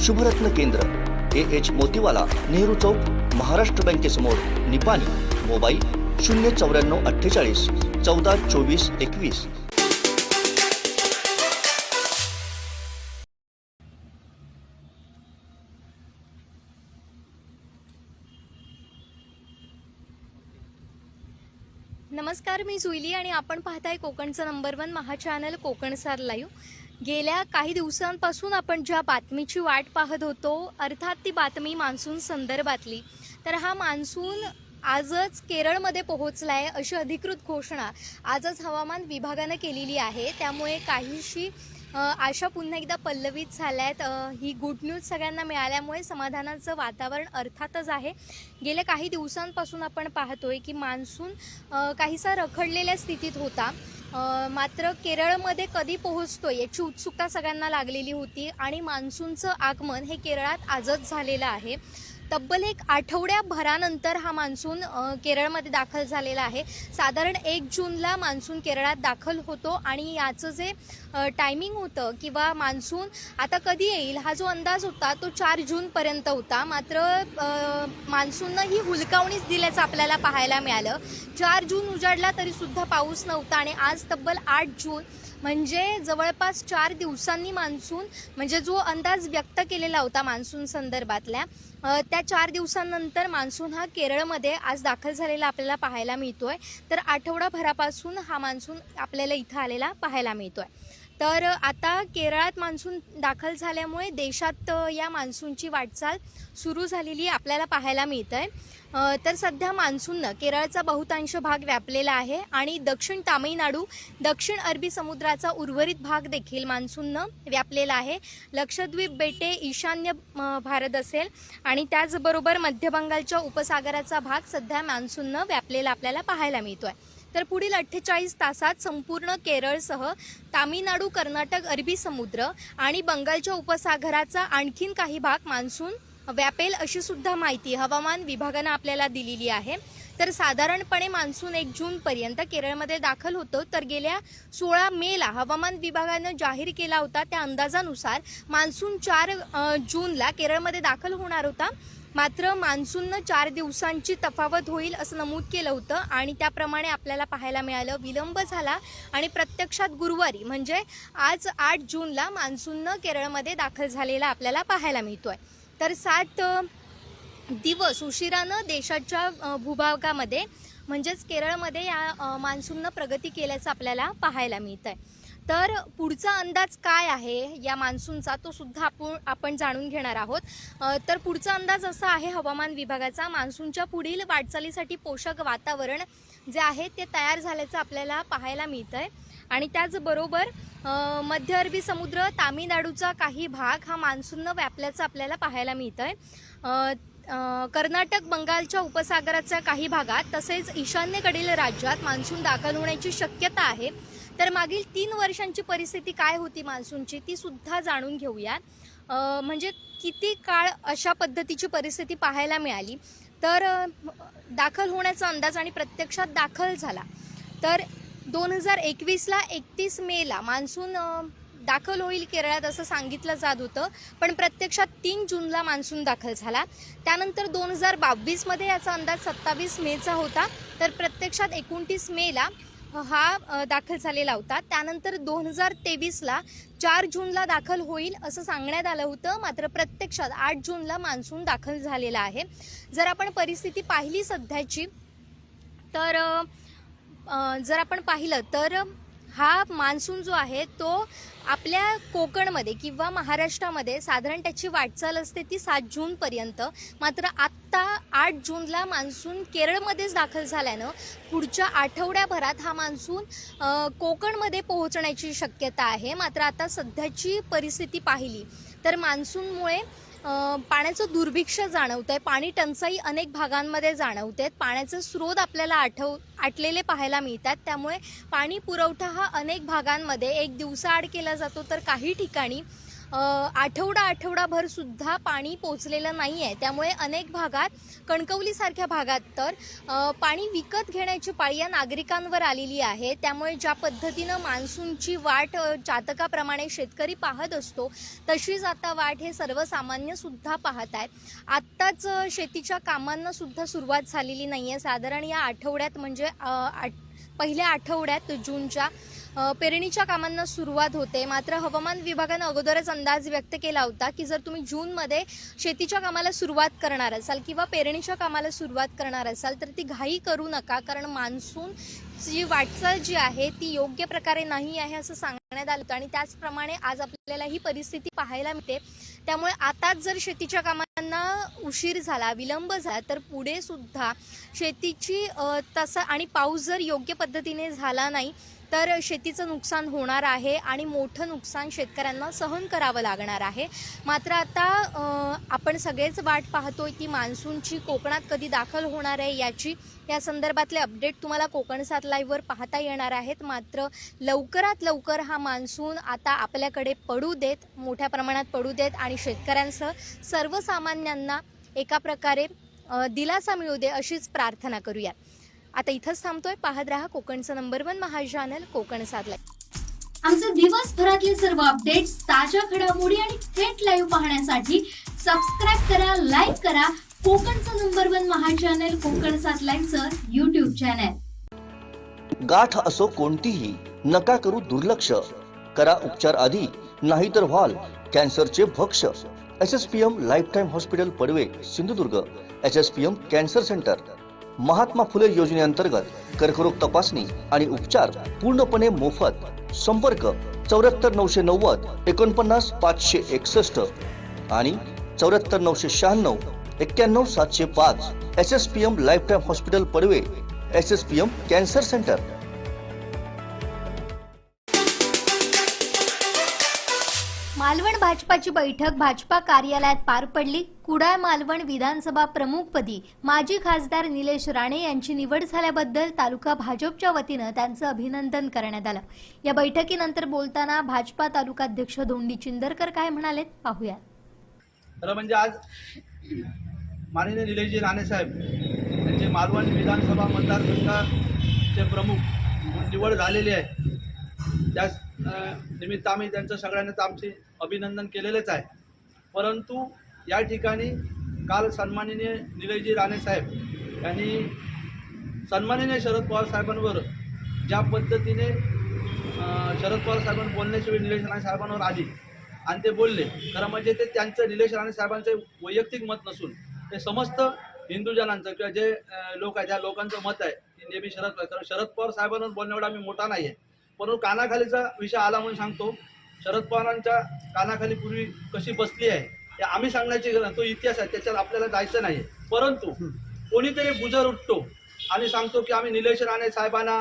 शुभरत्न केंद्र, AH मोतीवाला, नेहरू चौक, महाराष्ट्र बँकेसमोर, निपाणी. मोबाईल 09448 14 24 21. नमस्कार, मी जुईली आणि आपण पाहताय कोकणचं नंबर 1 महा चॅनल कोकण 7 लाईव्ह. गेल्या काही दिवसांपासून आपण ज्या बातमीची वाट पाहत होतो, अर्थात ती बातमी मान्सून संदर्भातली. तर हा मान्सून आजच केरळमध्ये पोहोचलाय अशी अधिकृत घोषणा आजच हवामान विभागानं केलेली आहे. त्यामुळे काहीशी आशा पुन्हा एकदा पल्लवित झाल्यात. ही गुड न्यूज सगळ्यांना मिळाल्यामुळे समाधानाचं वातावरण अर्थातच आहे. गेल्या काही दिवसांपासून आपण पाहतोय की मान्सून काहीसा रखडलेल्या स्थितीत होता. मात्र केरळमध्ये कधी पोहोचतोय याची उत्सुकता सगळ्यांना लागलेली होती आणि मान्सूनचं आगमन हे केरळात आजच झालेलं आहे. तब्बल 1 आठवड्याभरानंतर हा मान्सून केरळमध्ये दाखल झालेला आहे. साधारण 1 जूनला मान्सून केरळात दाखल होतो आणि याचं जे टायमिंग होतं किंवा मान्सून आता कधी येईल हा जो अंदाज होता तो 4 जूनपर्यंत होता. मात्र मान्सूननं ही हुलकावणीच दिल्याचं आपल्याला पाहायला मिळालं. 4 जून उजाडला तरीसुद्धा पाऊस नव्हता आणि आज तब्बल 8 जून म्हणजे जवळपास 4 दिवसांनी मान्सून म्हणजे जो अंदाज व्यक्त केलेला होता मान्सून संदर्भातल्या त्या 4 दिवसांनंतर मान्सून हा केरळमध्ये आज दाखल झालेला आपल्याला पाहायला मिळतोय. तर आठवडाभरापासून हा मान्सून आपल्याला इथं आलेला पाहायला मिळतोय. तर आता केरळात मान्सून दाखल झाल्यामुळे देशात या मान्सूनची वाटचाल सुरू झालेली आपल्याला पाहायला मिळतंय. तर सध्या मान्सूननं केरळचा बहुतांश भाग व्यापलेला आहे आणि दक्षिण तामिळनाडू, दक्षिण अरबी समुद्राचा उर्वरित भाग देखील मान्सूननं व्यापलेला आहे. लक्षद्वीप बेटे, ईशान्य भारत असेल आणि त्याचबरोबर मध्य बंगालच्या उपसागराचा भाग सध्या मान्सूननं व्यापलेला आपल्याला पाहायला मिळतोय. तर पुढील 48 तासात संपूर्ण केरळसह तामिळनाडू, कर्नाटक, अरबी समुद्र आणि बंगालच्या उपसागराचा आणखीन काही भाग मान्सून व्यापेल अशी सुद्धा माहिती हवामान विभागानं आपल्याला दिलेली आहे. तर साधारणपणे मान्सून 1 जूनपर्यंत केरळमध्ये दाखल होतो. तर गेल्या 16 मेला हवामान विभागानं जाहीर केला होता त्या अंदाजानुसार मान्सून 4 जूनला केरळमध्ये दाखल होणार होता. मात्र मान्सूननं 4 दिवसांची तफावत होईल असं नमूद केलं होतं आणि त्याप्रमाणे आपल्याला पाहायला मिळालं. विलंब झाला आणि प्रत्यक्षात गुरुवारी म्हणजे आज 8 जूनला मान्सूननं केरळमध्ये दाखल झालेला आपल्याला पाहायला मिळतोय. तर 7 दिवस उशिरानं देशाच्या भूभागामध्ये म्हणजेच केरळमध्ये या मान्सूननं प्रगती केल्याचं आपल्याला पाहायला मिळत आहे. तर पुढचा अंदाज काय आहे या मान्सूनचा तो सुद्धा आपण जाणून घेणार आहोत. तर पुढचा अंदाज असा आहे हवामान विभागाचा, मान्सूनच्या पुढील वाटचालीसाठी पोषक वातावरण जे आहे ते तयार झाल्याचं आपल्याला पाहायला मिळत आहे आणि त्याचबरोबर मध्य अरबी समुद्र, तामिळनाडूचा काही भाग हा मान्सूननं व्यापल्याचं आपल्याला पाहायला मिळतं आहे. कर्नाटक, बंगालच्या उपसागराच्या काही भागात तसेच ईशान्येकडील राज्यात मान्सून दाखल होण्याची शक्यता आहे. तर मागील 3 वर्षांची परिस्थिती काय होती मान्सूनची ती सुद्धा जाणून घेऊया. म्हणजे किती काळ अशा पद्धतीची परिस्थिती पाहायला मिळाली. तर दाखल होण्याचा अंदाज आणि प्रत्यक्षात दाखल झाला तर 2021ला 31 मेला मान्सून दाखल होईल केरळात असं सांगितलं जात होतं, पण प्रत्यक्षात 3 जूनला मान्सून दाखल झाला. त्यानंतर 2022मध्ये याचा अंदाज 27 मेचा होता, तर प्रत्यक्षात 29 मेला हा दाखल झालेला होता. त्यानंतर 2023ला 4 जूनला दाखल होईल असं सांगण्यात आलं होतं, मात्र प्रत्यक्षात 8 जूनला मान्सून दाखल झालेला आहे. जर आपण परिस्थिती पाहिली सध्याची तर जर आपण पाहिलं तर हा मान्सून जो आहे तो आपल्या कोकणमध्ये किंवा महाराष्ट्रामध्ये साधारण त्याची वाटचाल असते ती 7 जूनपर्यंत. मात्र आत्ता 8 जूनला मान्सून केरळमध्येच दाखल झाल्यानं पुढच्या आठवड्याभरात हा मान्सून कोकणमध्ये पोहोचण्याची शक्यता आहे. मात्र आता सध्याची परिस्थिती पाहिली तर मान्सूनमुळे पाण्याचं दुर्भिक्ष्य जाणवतं आहे, पाणी टंचाई अनेक भागांमध्ये जाणवते. पाण्याचे स्रोत आपल्याला आटलेले पाहायला मिळतात. त्यामुळे पाणी पुरवठा हा अनेक भागांमध्ये एक दिवसाआड केला जातो, तर काही ठिकाणी आठवडाभर सुद्धा पाणी पोचलेलं नाही आहे. त्यामुळे अनेक भागात, कणकवलीसारख्या भागात तर पाणी विकत घेण्याची पाळी या नागरिकांवर आलेली आहे. त्यामुळे ज्या पद्धतीनं मान्सूनची वाट जातकाप्रमाणे शेतकरी पाहत असतो तशीच आता वाट हे सर्वसामान्य सुद्धा पाहत आहेत. आत्ताच शेतीच्या कामांना सुद्धा सुरुवात झालेली नाही आहे. साधारण या आठवड्यात म्हणजे पहिल्या आठवड्यात जूनच्या पेरणीच्या कामांना सुरुवात होते. मात्र हवामान विभागानं अगोदरच अंदाज व्यक्त केला होता की जर तुम्ही जूनमध्ये शेतीच्या कामाला सुरुवात करणार असाल किंवा पेरणीच्या कामाला सुरुवात करणार असाल तर ती घाई करू नका, कारण मान्सूनची वाटचाल जी आहे ती योग्य प्रकारे नाही आहे असं सांगण्यात आलं होतं. आणि त्याचप्रमाणे आज आपल्याला ही परिस्थिती पाहायला मिळते. त्यामुळे आताच जर शेतीच्या कामांना उशीर झाला, विलंब झाला तर पुढे सुद्धा शेतीची तसं आणि पाऊस जर योग्य पद्धतीने झाला नाही तर शेतीचं नुकसान होणार आहे आणि मोठं नुकसान शेतकऱ्यांना सहन करावं लागणार आहे. मात्र आता आपण सगळेच वाट पाहतोय की मान्सूनची कोकणात कधी दाखल होणार आहे या संदर्भातले अपडेट तुम्हाला कोकण 7 लाईव्हवर पाहता येणार आहेत. मात्र लवकरात लवकर हा मान्सून आता आपल्याकडे पडू देत, मोठ्या प्रमाणात पडू देत आणि शेतकऱ्यांसह सर्वसामान्यांना एका प्रकारे दिलासा मिळू दे अशीच प्रार्थना करूया. आता इथंच थांबतोय. पाहत रहा कोकणचं नंबर 1 महा चॅनल कोकण 7 लाईव्ह. आमचे दिवसभरातले सर्व अपडेट्स, ताज्या घडामोडी आणि थेट लाईव्ह पाहण्यासाठी सबस्क्राईब करा, लाईक करा कोकणचं नंबर 1 महा चॅनल कोकण 7 लाईव्हचं YouTube चॅनल. गाठ असो कोणतीही, नका करू दुर्लक्ष. करा उपचार आधी, नाहीतर व्हाल कॅन्सरचे भक्ष. SSPM lifetime hospital Padve, Sindhudurg. SSPM cancer centre. Mahatma Phule योजनेअंतर्गत कर्करोग तपासणी आणि उपचार पूर्णपणे मोफत. संपर्क 74 990 49 561 आणि 74 996 91 705. SSPM lifetime hospital Padve, SSPM cancer centre. Malvan भाजपाची बैठक भाजपा कार्यालयात पार पडली. कुडाळ मालवण विधानसभा प्रमुखपदी माजी खासदार निलेश राणे यांची निवड झाल्याबद्दल तालुका भाजपच्या वतीनं त्यांचं अभिनंदन करण्यात आलं. या बैठकीनंतर बोलताना भाजपा तालुकाध्यक्ष धोंडी चिंदरकर काय म्हणाले पाहूया. खरं म्हणजे आज माननीय निलेशजी राणे साहेब यांचे मालवण विधानसभा मतदारसंघाचे प्रमुख म्हणून निवड झालेली आहे. त्या निमित्त आम्ही त्यांचं सगळ्यांनाच आमचे अभिनंदन केलेलेच आहे. परंतु या ठिकाणी काल सन्माननीय निलेशजी राणे साहेब यांनी सन्माननीय शरद पवार साहेबांवर ज्या पद्धतीने शरद पवार साहेबांनी बोलण्याची वेळ निलेश राणे साहेबांवर आली आणि ते बोलले, खरं म्हणजे ते त्यांचं निलेश राणे साहेबांचं वैयक्तिक मत नसून ते समस्त हिंदुजनांचं किंवा जे लोक आहेत त्या लोकांचं मत आहे की नेहमी शरद पवार साहेबांवर बोलण्यावर आम्ही मोठा नाही आहे. परंतु कानाखालीचा विषय आला म्हणून सांगतो. शरद पवारांच्या कानाखाली पूर्वी कशी बसली आहे हे आम्ही सांगण्याची तो इतिहास आहे, त्याच्यात आपल्याला जायचं नाही. परंतु कोणीतरी बुजर उठतो आणि सांगतो की आम्ही निलेश राणे साहेबांना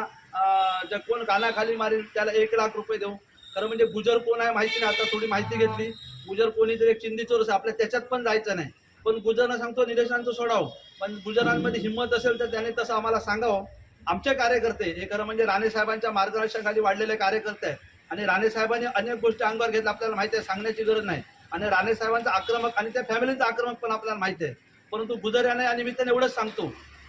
जर कोण कानाखाली मारेल त्याला 1 लाख रुपये देऊ. खरं म्हणजे गुजर कोण आहे माहिती नाही, आता थोडी माहिती घेतली. गुजर कोणी तर एक चिंदी चोरस आपल्या त्याच्यात पण जायचं नाही, पण गुजरनं सांगतो निलेशांचं सोडावं, पण गुजरांमध्ये हिंमत असेल तर त्याने तसं आम्हाला सांगावं. आमचे कार्यकर्ते हे खरं म्हणजे राणे साहेबांच्या मार्गदर्शनाखाली वाढलेले कार्यकर्ते आहेत आणि राणे साहेबांनी अनेक गोष्टी अंगावर घेतल्या, आपल्याला माहिती आहे, सांगण्याची गरज नाही. आणि राणे साहेबांचा आक्रमक आणि त्या फॅमिलीचा आक्रमक पण आपल्याला माहिती आहे. परंतु गुजर यांना या निमित्ताने एवढंच सांगतो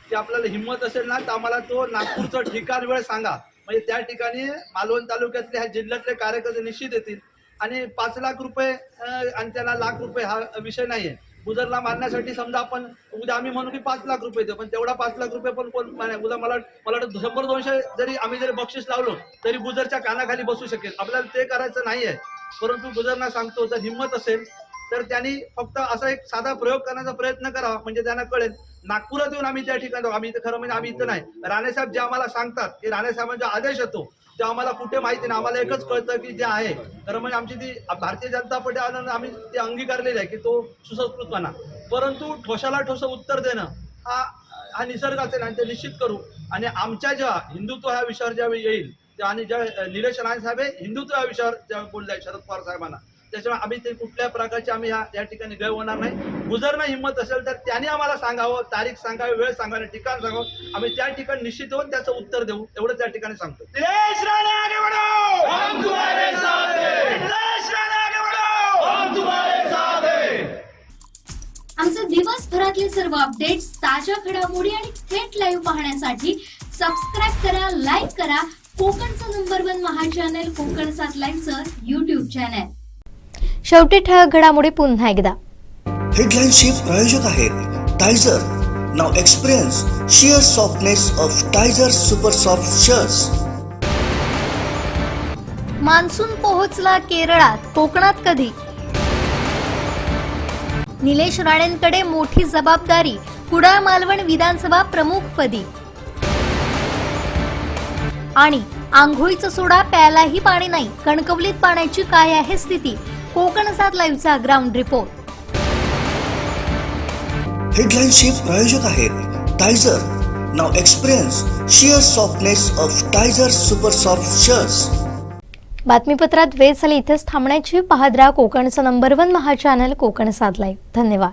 की आपल्याला हिंमत असेल ना तर आम्हाला तो नागपूरचं ठिकाण वेळ सांगा, म्हणजे त्या ठिकाणी मालवण तालुक्यातले ह्या जिल्ह्यातले कार्यकर्ते निश्चित येतील. आणि 5 लाख रुपये आणि त्याला 1 लाख रुपये हा विषय नाही आहे. गुजरला मारण्यासाठी समजा आपण उद्या आम्ही म्हणू की 5 लाख रुपये देऊ, पण तेवढा 5 लाख रुपये पण कोण उद्या मला वाटतं 100-200 जरी आम्ही जरी बक्षीस लावलो तरी गुजरच्या कानाखाली बसू शकेल. आपल्याला ते करायचं नाही आहे. परंतु गुजरना सांगतो जर हिंमत असेल तर त्यांनी फक्त असा एक साधा प्रयोग करण्याचा प्रयत्न करावा, म्हणजे त्यांना कळेल. नागपुरात येऊन आम्ही त्या ठिकाणी आम्ही इथं खरं म्हणजे आम्ही इथं नाही, राणेसाहेब जे आम्हाला सांगतात की राणेसाहेबांचा आदेश येतो ते आम्हाला कुठे माहिती नाही. आम्हाला एकच कळतं की जे आहे खरं म्हणजे आमची ती भारतीय जनता पार्टी आम्ही ते अंगीकारलेलं आहे की तो सुसंस्कृतपणा, परंतु ठोसाला ठोस उत्तर देणं हा निसर्ग असेल आणि ते निश्चित करू. आणि आमच्या जेव्हा हिंदुत्व ह्या विषयावर ज्यावेळी येईल आणि ज्या निलेश राणे साहेब हिंदुत्व या विषयावर ज्यावेळी बोलले शरद पवार साहेबांना, त्याच्यामुळे आम्ही ते कुठल्या प्रकारचे आम्ही या ठिकाणी गैर होणार नाही. गुजरना हिंमत असेल तर त्यांनी आम्हाला सांगावं, तारीख सांगावी, वेळ सांगावी, ठिकाण सांगावं, आम्ही त्या ठिकाणी निश्चित होऊन त्याचं उत्तर देऊ, एवढं त्या ठिकाणी सांगतो. निलेश राणे आगे बढ़ो, हम तुम्हारे साथ हैं. निलेश राणे आगे बढ़ो, हम तुम्हारे साथ हैं. आमचे दिवसभरातले सर्व अपडेट्स, ताज्या घडामोडी आणि थेट लाईव्ह पाहण्यासाठी सबस्क्राईब करा, लाईक करा कोकणचं नंबर 1 महा चॅनल कोकण 7 लाईव्हचं YouTube चॅनल. शेवटी ठळक घडामोडी पुन्हा एकदा. हेडलाईनचे प्रायोजक आहेत Tyzer. Now experience sheer softness of Tyzer super soft shirts. Monsoon पोहोचला केरळात, कोकणात कधी? निलेश राणेंकडे मोठी जबाबदारी, कुडाळ मालवण विधानसभा प्रमुखपदी. आणि आंघोळीचा सोडा प्यायलाही पाणी नाही, कणकवलीत पाण्याची काय आहे स्थिती? कोकण 7 लाईव्हचा ग्राउंड रिपोर्ट. हेडलाईनचे प्रायोजक आहेत Tyzer. Now experience sheer softness of Tyzer super soft shirts. बातमीपत्रात वेळ झाली इथेच थांबण्याची. पाहत राहा कोकणचं नंबर 1 महा चॅनल कोकण 7 लाईव्ह. धन्यवाद.